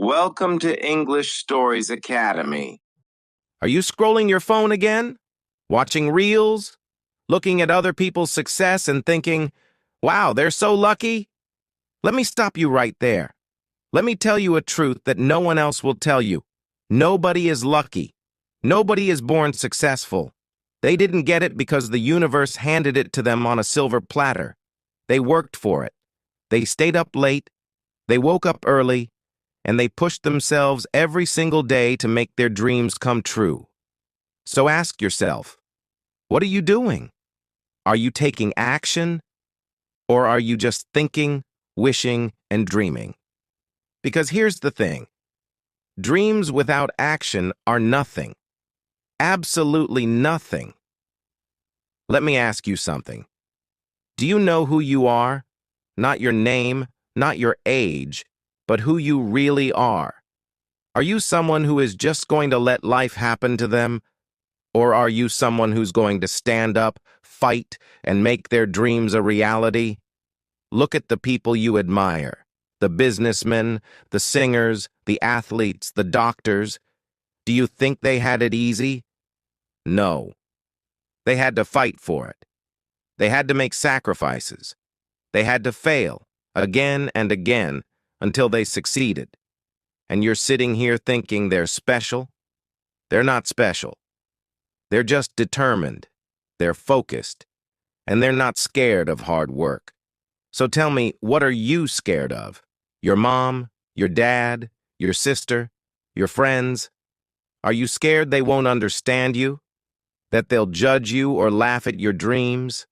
Welcome to English Stories Academy. Are you scrolling your phone again? Watching reels? Looking at other people's success and thinking, wow, they're so lucky? Let me stop you right there. Let me tell you a truth that no one else will tell you. Nobody is lucky. Nobody is born successful. They didn't get it because the universe handed it to them on a silver platter. They worked for it. They stayed up late. They woke up early. And they pushed themselves every single day to make their dreams come true. So ask yourself, what are you doing? Are you taking action? Or are you just thinking, wishing, and dreaming? Because here's the thing. Dreams without action are nothing. Absolutely nothing. Let me ask you something. Do you know who you are? Not your name, not your age, but who you really are. Are you someone who is just going to let life happen to them? Or are you someone who's going to stand up, fight, and make their dreams a reality? Look at the people you admire. The businessmen, the singers, the athletes, the doctors. Do you think they had it easy? No. They had to fight for it. They had to make sacrifices. They had to fail, again and again, until they succeeded. And you're sitting here thinking they're special? They're not special. They're just determined. They're focused. And they're not scared of hard work. So tell me, what are you scared of? Your mom? Your dad? Your sister? Your friends? Are you scared they won't understand you? That they'll judge you or laugh at your dreams?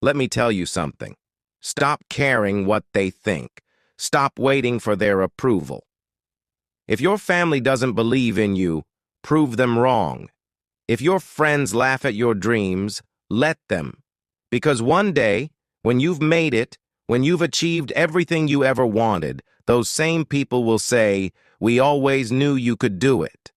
Let me tell you something. Stop caring what they think. Stop waiting for their approval. If your family doesn't believe in you, prove them wrong. If your friends laugh at your dreams, let them. Because one day, when you've made it, when you've achieved everything you ever wanted, those same people will say, "We always knew you could do it."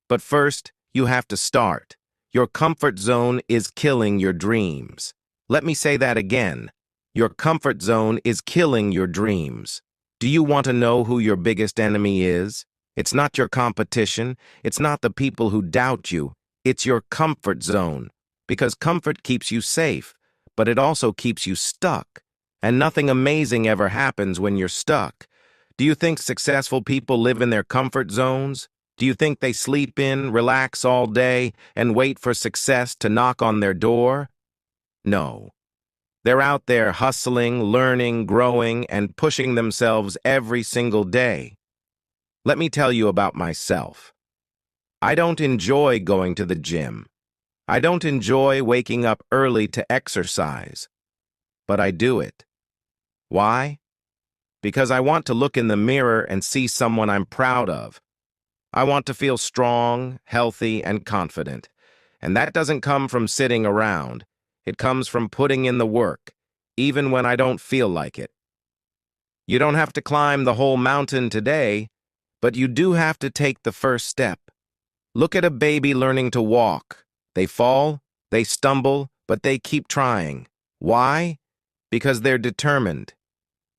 But first, you have to start. Your comfort zone is killing your dreams. Let me say that again. Your comfort zone is killing your dreams. Do you want to know who your biggest enemy is? It's not your competition. It's not the people who doubt you. It's your comfort zone. Because comfort keeps you safe, but it also keeps you stuck. And nothing amazing ever happens when you're stuck. Do you think successful people live in their comfort zones? Do you think they sleep in, relax all day, and wait for success to knock on their door? No. They're out there hustling, learning, growing, and pushing themselves every single day. Let me tell you about myself. I don't enjoy going to the gym. I don't enjoy waking up early to exercise. But I do it. Why? Because I want to look in the mirror and see someone I'm proud of. I want to feel strong, healthy, and confident. And that doesn't come from sitting around. It comes from putting in the work, even when I don't feel like it. You don't have to climb the whole mountain today, but you do have to take the first step. Look at a baby learning to walk. They fall, they stumble, but they keep trying. Why? Because they're determined.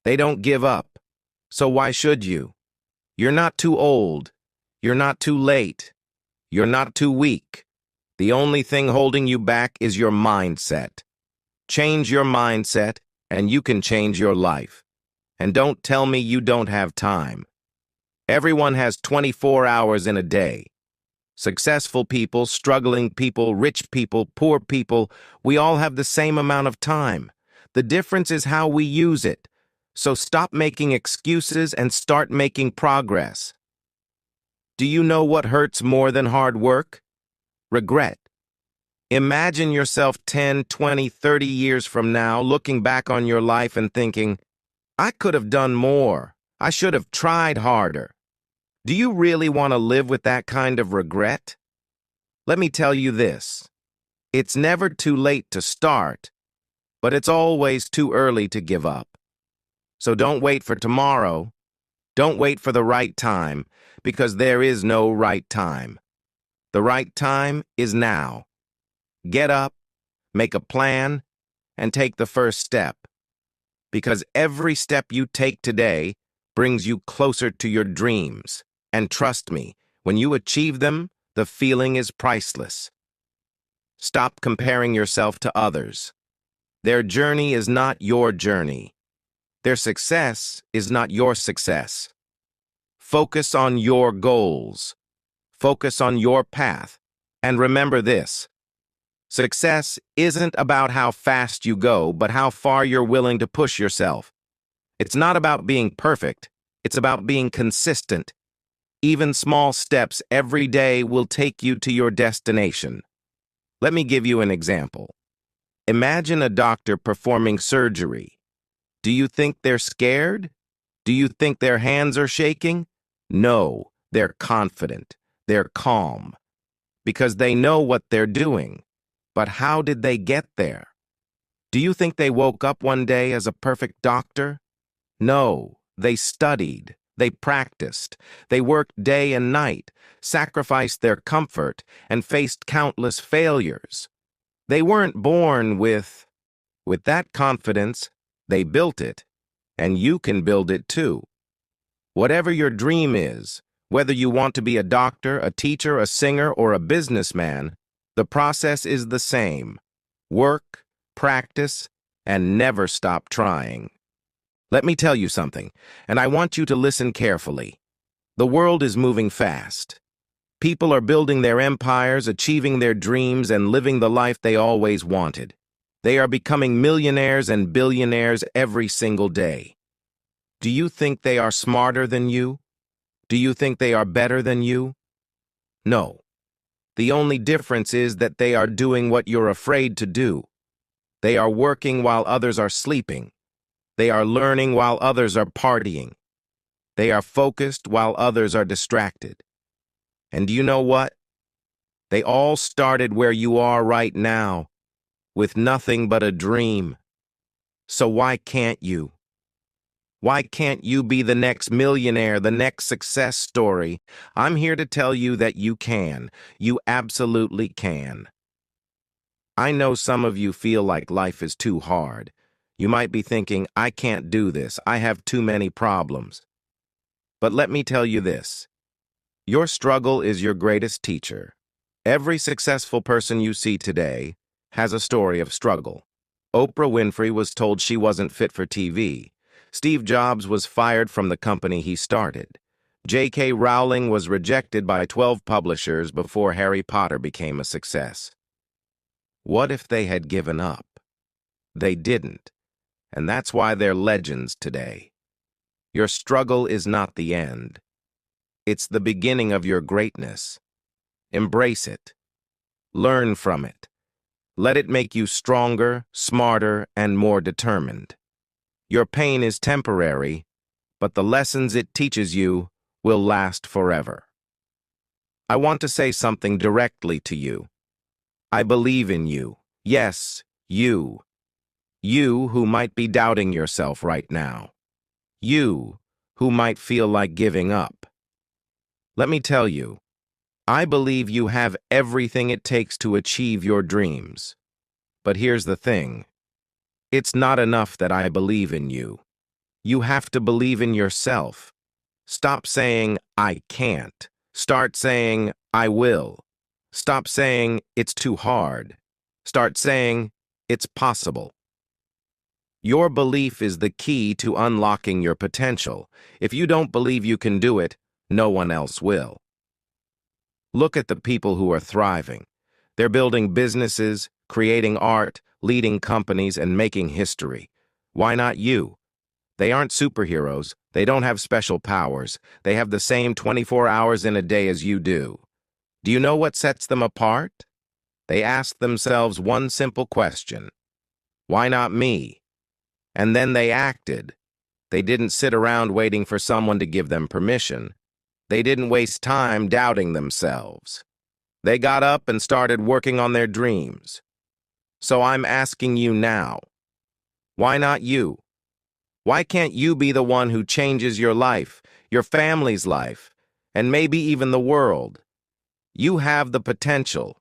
They don't give up. So why should you? You're not too old. You're not too late. You're not too weak. The only thing holding you back is your mindset. Change your mindset, and you can change your life. And don't tell me you don't have time. Everyone has 24 hours in a day. Successful people, struggling people, rich people, poor people, we all have the same amount of time. The difference is how we use it. So stop making excuses and start making progress. Do you know what hurts more than hard work? Regret. Imagine yourself 10, 20, 30 years from now looking back on your life and thinking, I could have done more. I should have tried harder. Do you really want to live with that kind of regret? Let me tell you this. It's never too late to start, but it's always too early to give up. So don't wait for tomorrow. Don't wait for the right time, because there is no right time. The right time is now. Get up, make a plan, and take the first step. Because every step you take today brings you closer to your dreams. And trust me, when you achieve them, the feeling is priceless. Stop comparing yourself to others. Their journey is not your journey. Their success is not your success. Focus on your goals. Focus on your path. And remember this: success isn't about how fast you go, but how far you're willing to push yourself. It's not about being perfect. It's about being consistent. Even small steps every day will take you to your destination. Let me give you an example. Imagine a doctor performing surgery. Do you think they're scared? Do you think their hands are shaking? No, they're confident. They're calm. Because they know what they're doing. But how did they get there? Do you think they woke up one day as a perfect doctor? No, they studied. They practiced. They worked day and night, sacrificed their comfort, and faced countless failures. They weren't born with that confidence. They built it, and you can build it too. Whatever your dream is, whether you want to be a doctor, a teacher, a singer, or a businessman, the process is the same. Work, practice, and never stop trying. Let me tell you something, and I want you to listen carefully. The world is moving fast. People are building their empires, achieving their dreams, and living the life they always wanted. They are becoming millionaires and billionaires every single day. Do you think they are smarter than you? Do you think they are better than you? No. The only difference is that they are doing what you're afraid to do. They are working while others are sleeping. They are learning while others are partying. They are focused while others are distracted. And do you know what? They all started where you are right now, with nothing but a dream. So why can't you? Why can't you be the next millionaire, the next success story? I'm here to tell you that you can. You absolutely can. I know some of you feel like life is too hard. You might be thinking, I can't do this. I have too many problems. But let me tell you this. Your struggle is your greatest teacher. Every successful person you see today has a story of struggle. Oprah Winfrey was told she wasn't fit for TV. Steve Jobs was fired from the company he started. J.K. Rowling was rejected by 12 publishers before Harry Potter became a success. What if they had given up? They didn't. And that's why they're legends today. Your struggle is not the end. It's the beginning of your greatness. Embrace it. Learn from it. Let it make you stronger, smarter, and more determined. Your pain is temporary, but the lessons it teaches you will last forever. I want to say something directly to you. I believe in you. Yes, you. You who might be doubting yourself right now. You who might feel like giving up. Let me tell you, I believe you have everything it takes to achieve your dreams. But here's the thing. It's not enough that I believe in you. You have to believe in yourself. Stop saying, I can't. Start saying, I will. Stop saying, it's too hard. Start saying, it's possible. Your belief is the key to unlocking your potential. If you don't believe you can do it, no one else will. Look at the people who are thriving. They're building businesses, creating art, leading companies, and making history. Why not you? They aren't superheroes. They don't have special powers. They have the same 24 hours in a day as you do. Do you know what sets them apart? They ask themselves one simple question. Why not me? And then they acted. They didn't sit around waiting for someone to give them permission. They didn't waste time doubting themselves. They got up and started working on their dreams. So I'm asking you now, why not you? Why can't you be the one who changes your life, your family's life, and maybe even the world? You have the potential.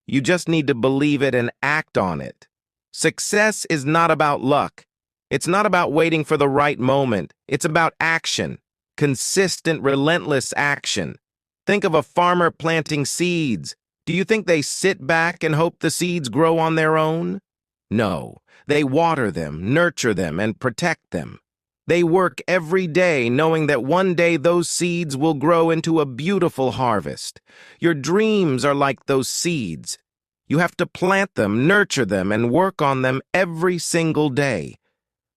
You just need to believe it and act on it. Success is not about luck. It's not about waiting for the right moment. It's about action. Consistent, relentless action. Think of a farmer planting seeds. Do you think they sit back and hope the seeds grow on their own? No, they water them, nurture them, and protect them. They work every day knowing that one day those seeds will grow into a beautiful harvest. Your dreams are like those seeds. You have to plant them, nurture them, and work on them every single day.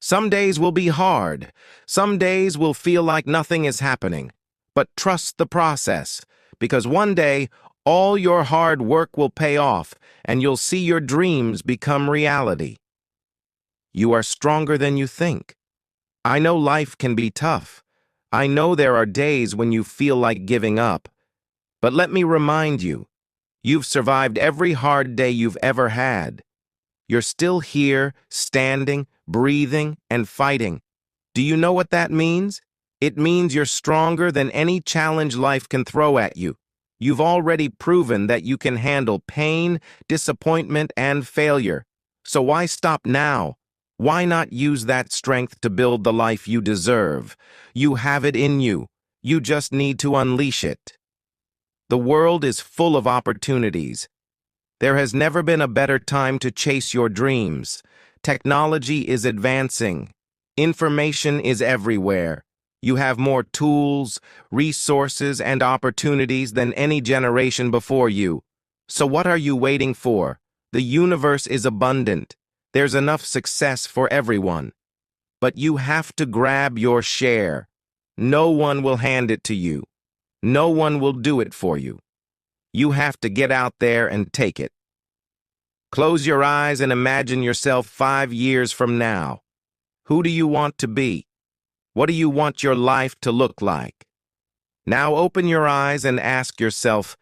Some days will be hard. Some days will feel like nothing is happening. But trust the process, because one day, all your hard work will pay off, and you'll see your dreams become reality. You are stronger than you think. I know life can be tough. I know there are days when you feel like giving up. But let me remind you, you've survived every hard day you've ever had. You're still here, standing, breathing, and fighting. Do you know what that means? It means you're stronger than any challenge life can throw at you. You've already proven that you can handle pain, disappointment, and failure. So why stop now? Why not use that strength to build the life you deserve? You have it in you. You just need to unleash it. The world is full of opportunities. There has never been a better time to chase your dreams. Technology is advancing. Information is everywhere. You have more tools, resources, and opportunities than any generation before you. So what are you waiting for? The universe is abundant. There's enough success for everyone. But you have to grab your share. No one will hand it to you. No one will do it for you. You have to get out there and take it. Close your eyes and imagine yourself 5 years from now. Who do you want to be? What do you want your life to look like? Now open your eyes and ask yourself,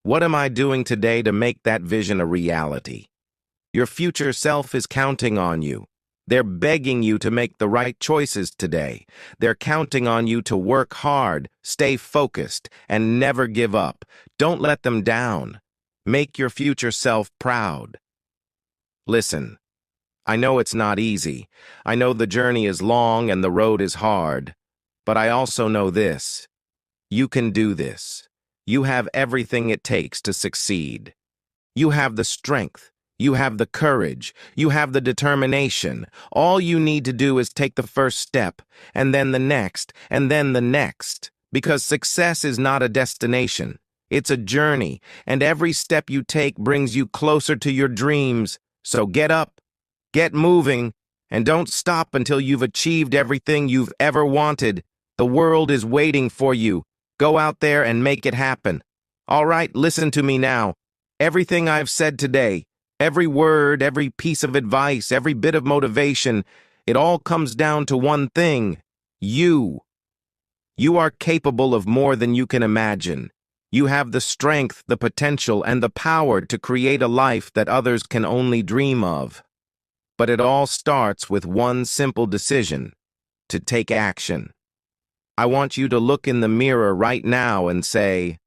what am I doing today to make that vision a reality? Your future self is counting on you. They're begging you to make the right choices today. They're counting on you to work hard, stay focused, and never give up. Don't let them down. Make your future self proud. Listen, I know it's not easy. I know the journey is long and the road is hard. But I also know this. You can do this. You have everything it takes to succeed. You have the strength. You have the courage. You have the determination. All you need to do is take the first step, and then the next, and then the next. Because success is not a destination. It's a journey, and every step you take brings you closer to your dreams. So get up, get moving, and don't stop until you've achieved everything you've ever wanted. The world is waiting for you. Go out there and make it happen. All right, listen to me now. Everything I've said today, every word, every piece of advice, every bit of motivation, it all comes down to one thing: you. You are capable of more than you can imagine. You have the strength, the potential, and the power to create a life that others can only dream of. But it all starts with one simple decision: to take action. I want you to look in the mirror right now and say,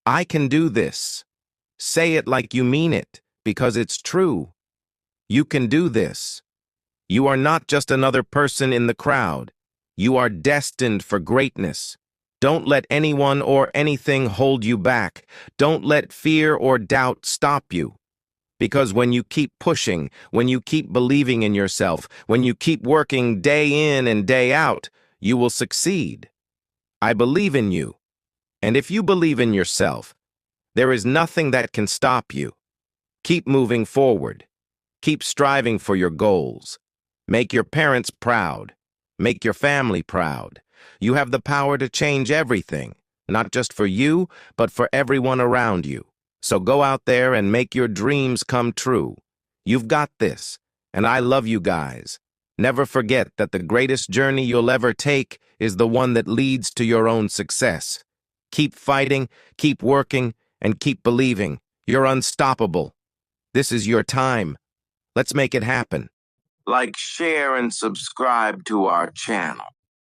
I can do this. Say it like you mean it, because it's true. You can do this. You are not just another person in the crowd. You are destined for greatness. Don't let anyone or anything hold you back. Don't let fear or doubt stop you. Because when you keep pushing, when you keep believing in yourself, when you keep working day in and day out, you will succeed. I believe in you. And if you believe in yourself, there is nothing that can stop you. Keep moving forward. Keep striving for your goals. Make your parents proud. Make your family proud. You have the power to change everything, not just for you, but for everyone around you. So go out there and make your dreams come true. You've got this, and I love you guys. Never forget that the greatest journey you'll ever take is the one that leads to your own success. Keep fighting, keep working, and keep believing. You're unstoppable. This is your time. Let's make it happen. Like, share, and subscribe to our channel.